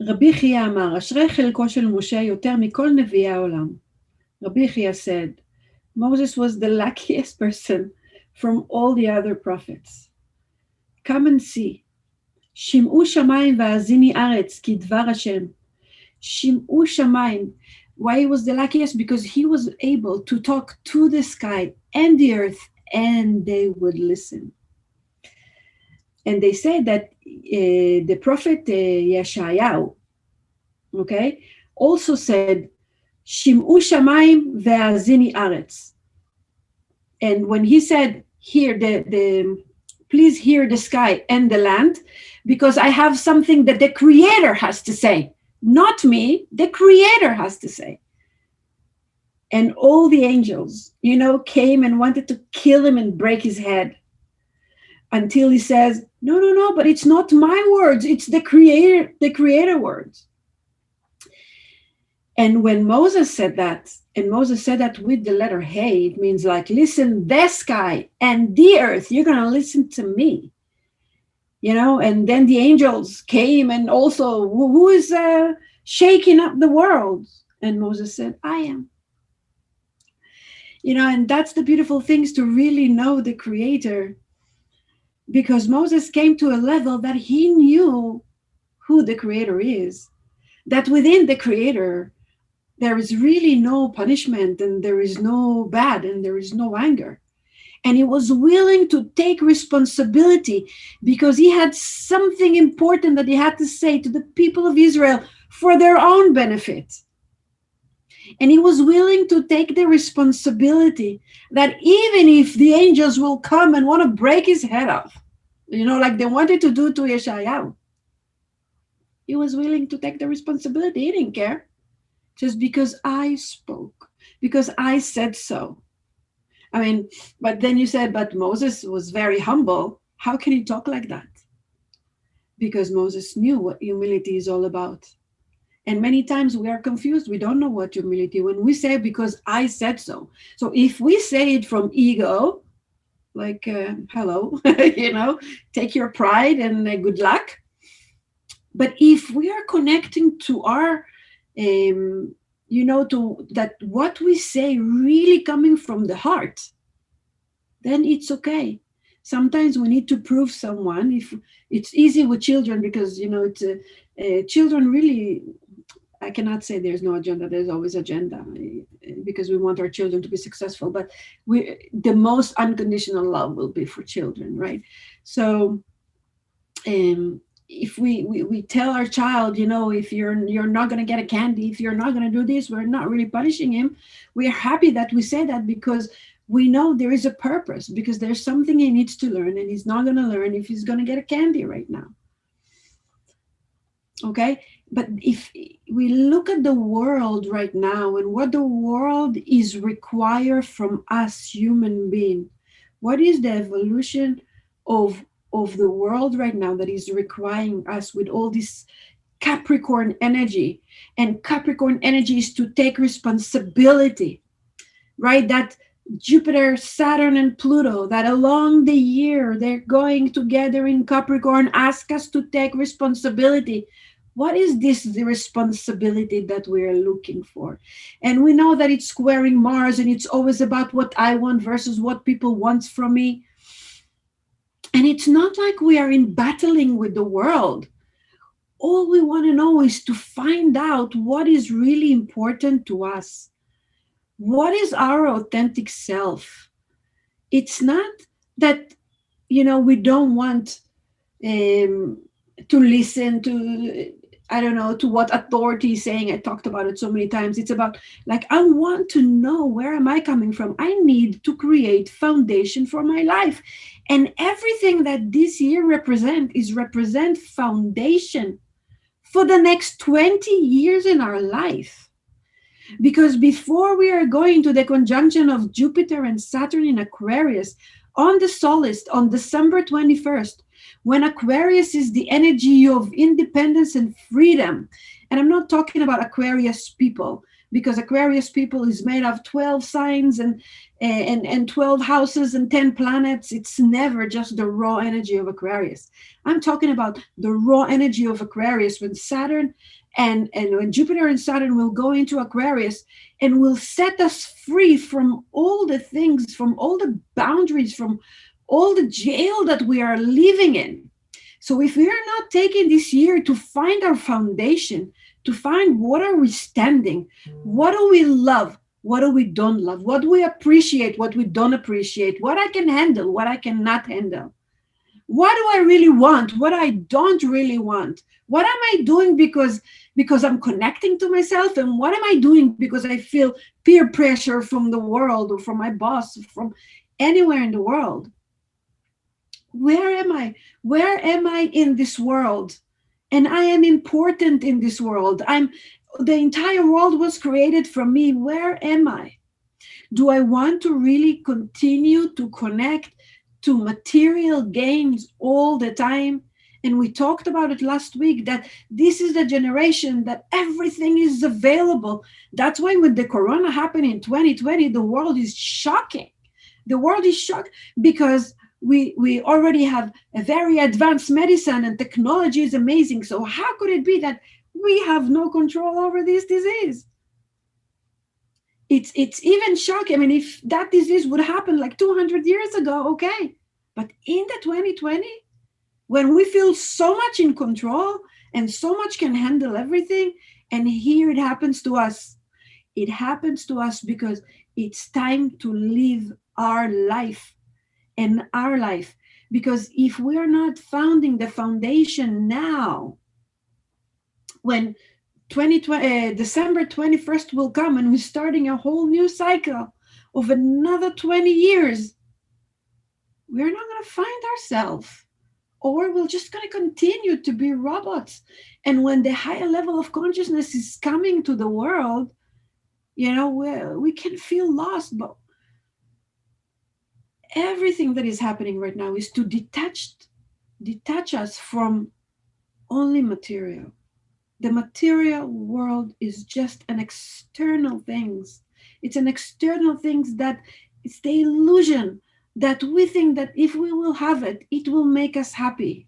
רבי חייא אמר, אשרי חלקו של משה יותר מכל נביאי העולם. Rabbi Chia said, Moses was the luckiest person from all the other prophets. Come and see. שמעו שמיים והאזיני ארץ כי דבר השם. שמעו שמיים. Why he was the luckiest? Because he was able to talk to the sky and the earth, and they would listen. And they say that the prophet Yeshayahu, okay, also said, Shim'u shamayim ve'azini aretz. And when he said, hear please hear the sky and the land, because I have something that the Creator has to say, not me, the Creator has to say. And all the angels, came and wanted to kill him and break his head, until he says, no, but it's not my words, it's the Creator words. And when Moses said that, and Moses said that with the letter Hey, it means like, listen, the sky and the earth, you're going to listen to me. And then the angels came and also, who is shaking up the world? And Moses said, I am. And that's the beautiful things to really know the Creator, because Moses came to a level that he knew who the Creator is, that within the Creator, there is really no punishment, and there is no bad, and there is no anger. And he was willing to take responsibility because he had something important that he had to say to the people of Israel for their own benefit. And he was willing to take the responsibility that even if the angels will come and want to break his head off, like they wanted to do to Yeshayahu, he was willing to take the responsibility. He didn't care. Just because I spoke, because I said so. But then you said, but Moses was very humble. How can he talk like that? Because Moses knew what humility is all about. And many times we are confused. We don't know what humility, when we say, because I said so. So if we say it from ego, like, hello, take your pride and good luck. But if we are connecting to our to that what we say really coming from the heart, then it's okay. Sometimes we need to prove someone. If it's easy with children, because it's children really, I cannot say there's no agenda. There's always agenda, because we want our children to be successful. But the most unconditional love will be for children, right? So if we tell our child, if you're not going to get a candy, if you're not going to do this, we're not really punishing him. We are happy that we say that, because we know there is a purpose, because there's something he needs to learn, and he's not going to learn if he's going to get a candy right now. Okay? But if we look at the world right now and what the world is required from us human beings, what is the evolution of the world right now that is requiring us with all this Capricorn energy? And Capricorn energy is to take responsibility, right? That Jupiter, Saturn, and Pluto, that along the year, they're going together in Capricorn, ask us to take responsibility. What is the responsibility that we are looking for? And we know that it's squaring Mars, and it's always about what I want versus what people want from me. And it's not like we are in battling with the world. All we want to know is to find out what is really important to us. What is our authentic self? It's not that, we don't want to listen to, to what authority is saying. I talked about it so many times. It's about, like, I want to know, where am I coming from? I need to create foundation for my life. And everything that this year represent foundation for the next 20 years in our life. Because before we are going to the conjunction of Jupiter and Saturn in Aquarius on the solstice on December 21st, when Aquarius is the energy of independence and freedom. And I'm not talking about Aquarius people. because Aquarius people is made of 12 signs and 12 houses and 10 planets. It's never just the raw energy of Aquarius. I'm talking about the raw energy of Aquarius when Saturn and when Jupiter and Saturn will go into Aquarius and will set us free from all the things, from all the boundaries, from all the jail that we are living in. So if we are not taking this year to find our foundation, to find what are we standing, what do we love, what do we don't love, what do we appreciate, what we don't appreciate, what I can handle, what I cannot handle, what do I really want, what I don't really want, what am I doing because I'm connecting to myself, and what am I doing because I feel peer pressure from the world or from my boss, from anywhere in the world. Where am I? Where am I in this world? And I am important in this world. The entire world was created from me. Where am I? Do I want to really continue to connect to material gains all the time? And we talked about it last week, that this is the generation that everything is available. That's why when the corona happened in 2020, the world is shocking. The world is shocked because we already have a very advanced medicine and technology is amazing. So how could it be that we have no control over this disease? It's even shocking. I mean, if that disease would happen like 200 years ago, okay. But in the 2020, when we feel so much in control and so much can handle everything, and here it happens to us. It happens to us because it's time to live our life and our life. Because if we're not founding the foundation now, when December 21st will come and we're starting a whole new cycle of another 20 years, we're not going to find ourselves, or we're just going to continue to be robots. And when the higher level of consciousness is coming to the world, we can feel lost. But everything that is happening right now is to detach us from only material. The material world is just an external things. It's an external things that it's the illusion that we think that if we will have it, it will make us happy.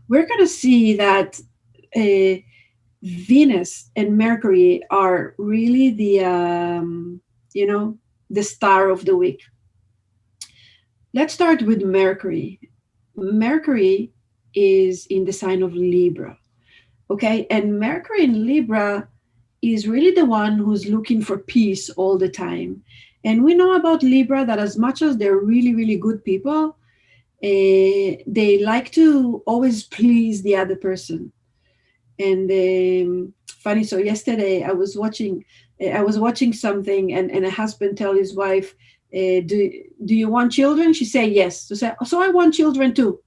We're going to see that Venus and Mercury are really the star of the week. Let's start with Mercury. Mercury is in the sign of Libra. Okay. And Mercury in Libra is really the one who's looking for peace all the time. And we know about Libra that as much as they're really, really good people, they like to always please the other person. And funny, so yesterday I was watching something, and a husband tell his wife, do you want children? She say yes. So I want children too.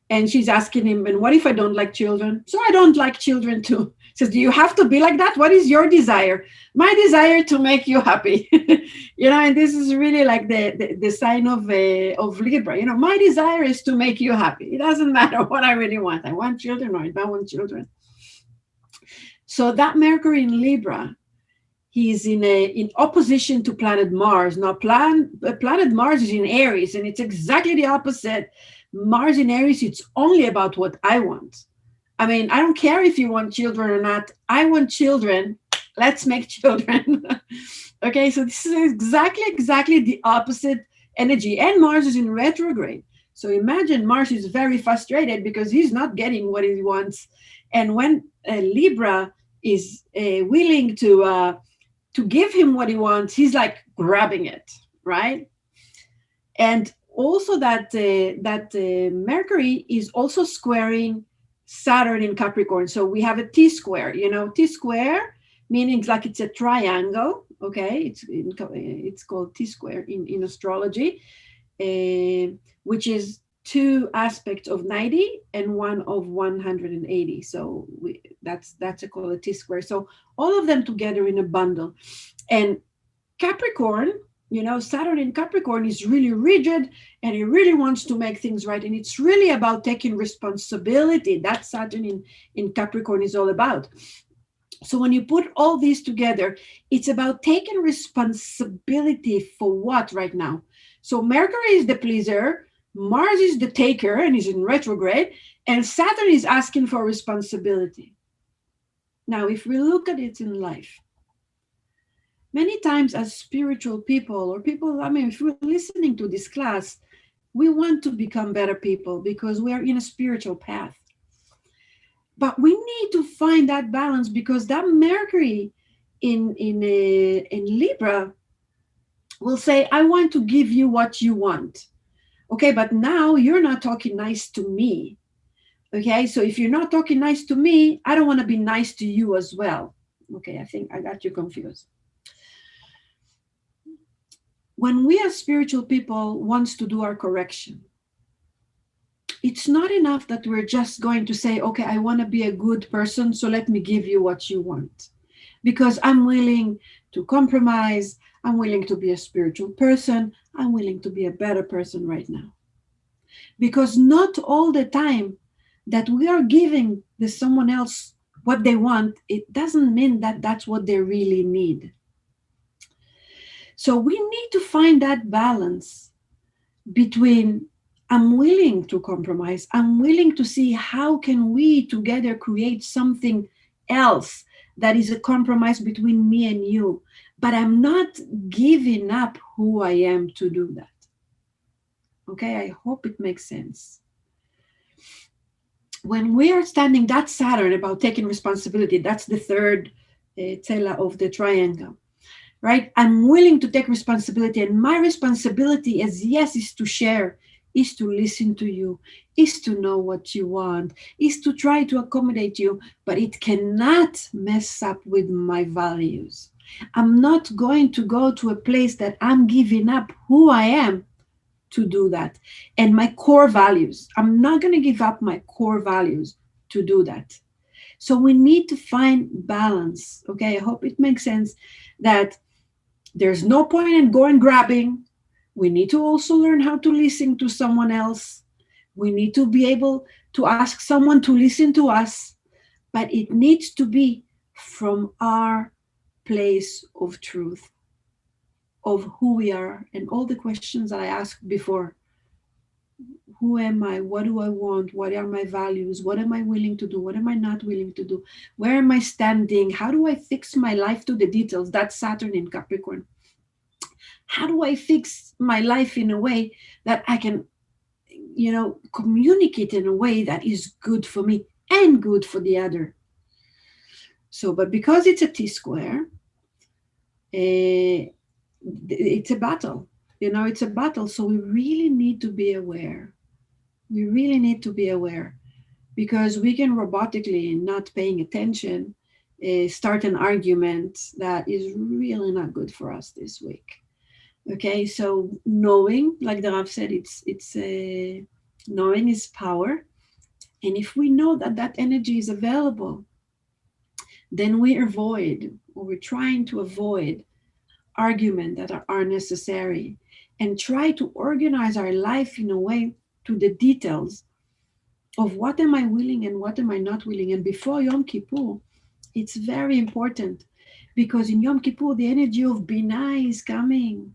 And she's asking him, and what if I don't like children? So I don't like children too. Says, do you have to be like that? What is your desire? My desire to make you happy. And this is really like the sign of Libra. My desire is to make you happy. It doesn't matter what I really want. I want children or I don't want children. So that Mercury in Libra, he's in opposition to planet Mars. Now, planet Mars is in Aries, and it's exactly the opposite. Mars in Aries, it's only about what I want. I mean, I don't care if you want children or not. I want children. Let's make children. Okay, so this is exactly the opposite energy. And Mars is in retrograde. So imagine Mars is very frustrated because he's not getting what he wants. And when Libra is willing to give him what he wants, he's like grabbing it, right? And also that Mercury is also squaring Saturn in Capricorn. So we have a T square, T square meaning like it's a triangle. Okay. It's called T square in astrology, which is two aspects of 90 and one of 180. So that's called a T square. So all of them together in a bundle. And Capricorn Saturn in Capricorn is really rigid and it really wants to make things right. And it's really about taking responsibility. That's Saturn in Capricorn is all about. So when you put all these together, it's about taking responsibility for what right now. So Mercury is the pleaser, Mars is the taker and is in retrograde, and Saturn is asking for responsibility. Now, if we look at it in life, many times as spiritual people or people, if we're listening to this class, we want to become better people because we are in a spiritual path. But we need to find that balance because that Mercury in Libra will say, I want to give you what you want. Okay, but now you're not talking nice to me. Okay, so if you're not talking nice to me, I don't want to be nice to you as well. Okay, I think I got you confused. When we as spiritual people wants to do our correction, it's not enough that we're just going to say, okay, I want to be a good person, so let me give you what you want. Because I'm willing to compromise, I'm willing to be a spiritual person, I'm willing to be a better person right now. Because not all the time that we are giving the someone else what they want, it doesn't mean that that's what they really need. So we need to find that balance between I'm willing to compromise, I'm willing to see how can we together create something else that is a compromise between me and you, but I'm not giving up who I am to do that. Okay, I hope it makes sense. When we are standing that Saturn about taking responsibility, that's the third tela of the triangle, right? I'm willing to take responsibility, and my responsibility is to share, is to listen to you, is to know what you want, is to try to accommodate you, but it cannot mess up with my values. I'm not going to go to a place that I'm giving up who I am to do that. And my core values, I'm not going to give up my core values to do that. So we need to find balance. Okay, I hope it makes sense that there's no point in going grabbing. We need to also learn how to listen to someone else. We need to be able to ask someone to listen to us, but it needs to be from our place of truth, of who we are, and all the questions I asked before. Who am I? What do I want? What are my values? What am I willing to do? What am I not willing to do? Where am I standing? How do I fix my life to the details? That's Saturn in Capricorn. How do I fix my life in a way that I can, communicate in a way that is good for me and good for the other? So, but because it's a T square, it's a battle. It's a battle. So we really need to be aware. We really need to be aware because we can robotically, not paying attention, start an argument that is really not good for us this week. Okay, so knowing, like the Rav said, it's knowing is power, and if we know that that energy is available, then we avoid, or we're trying to avoid, argument that are necessary, and try to organize our life in a way to the details of what am I willing and what am I not willing. And before Yom Kippur, it's very important because in Yom Kippur the energy of Binah is coming.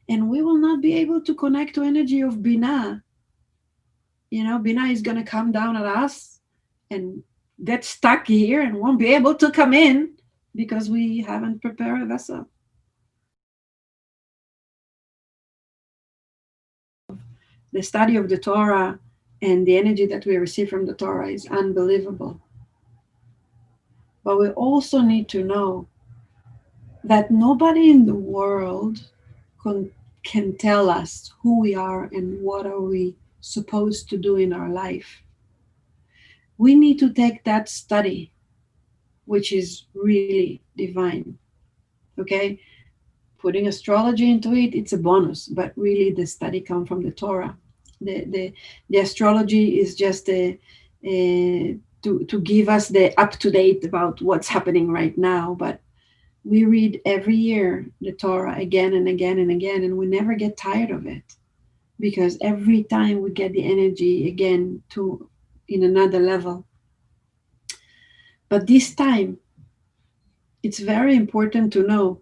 And we will not be able to connect to energy of Binah. Binah is going to come down at us and get stuck here and won't be able to come in because we haven't prepared a vessel. The study of the Torah and the energy that we receive from the Torah is unbelievable. But we also need to know that nobody in the world can tell us who we are and what are we supposed to do in our life. We need to take that study, which is really divine. Okay, putting astrology into it, it's a bonus, but really the study comes from the Torah. The astrology is just to give us the up to date about what's happening right now, but We read every year the Torah again and again and again, and we never get tired of it, because every time we get the energy again to in another level. But this time, it's very important to know,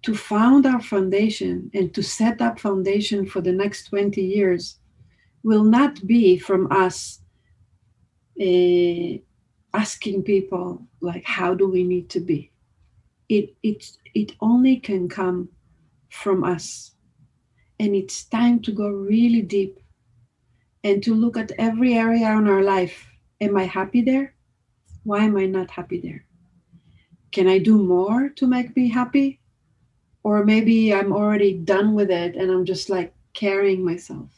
to found our foundation and to set up foundation for the next 20 years will not be from us uh, asking people like, how do we need to be. It only can come from us. And it's time to go really deep and to look at every area in our life. Am I happy there? Why am I not happy there? Can I do more to make me happy? Or maybe I'm already done with it and I'm just like carrying myself.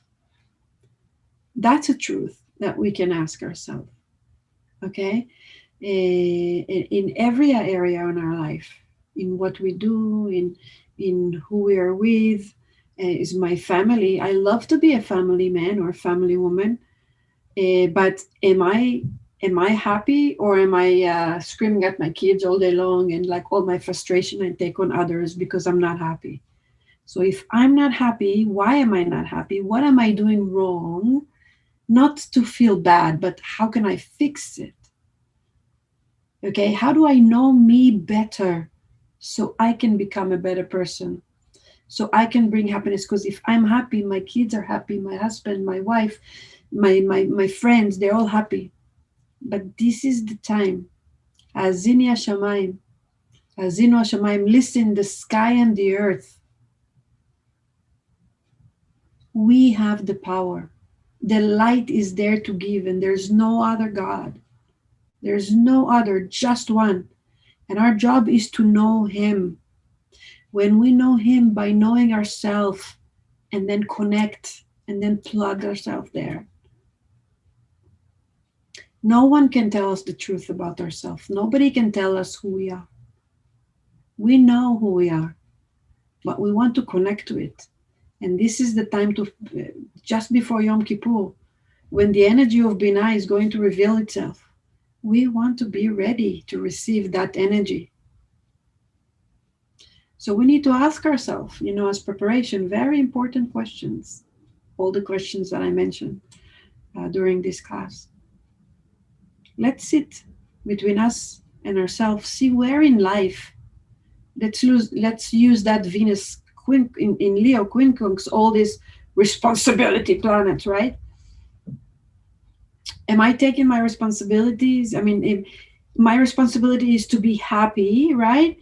That's a truth that we can ask ourselves. Okay. In every area in our life, in what we do, in who we are with, is my family. I love to be a family man or a family woman, but am I happy, or am I screaming at my kids all day long, and like all my frustration I take on others because I'm not happy? So if I'm not happy, why am I not happy? What am I doing wrong? Not to feel bad, but how can I fix it? Okay, how do I know me better so I can become a better person? So I can bring happiness, because if I'm happy, my kids are happy, my husband, my wife, my friends, they're all happy. But this is the time. Azini Hashamayim, Azinu Hashamayim, listen, the sky and the earth. We have the power. The light is there to give, and there's no other God. There's no other, just one. And our job is to know Him. When we know Him by knowing ourselves, and then connect and then plug ourselves there. No one can tell us the truth about ourselves. Nobody can tell us who we are. We know who we are, but we want to connect to it. And this is the time to, just before Yom Kippur, when the energy of Binah is going to reveal itself, we want to be ready to receive that energy. So we need to ask ourselves, as preparation, very important questions. All the questions that I mentioned during this class. Let's sit between us and ourselves, see where in life. Let's use that Venus in Leo quincunx, all these responsibility planets, right? Am I taking my responsibilities? I mean, if my responsibility is to be happy, right?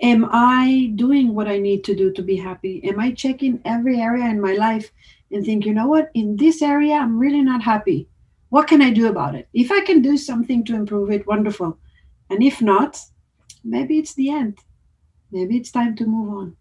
Am I doing what I need to do to be happy? Am I checking every area in my life and think, you know what, in this area, I'm really not happy. What can I do about it? If I can do something to improve it, wonderful. And if not, maybe it's the end. Maybe it's time to move on.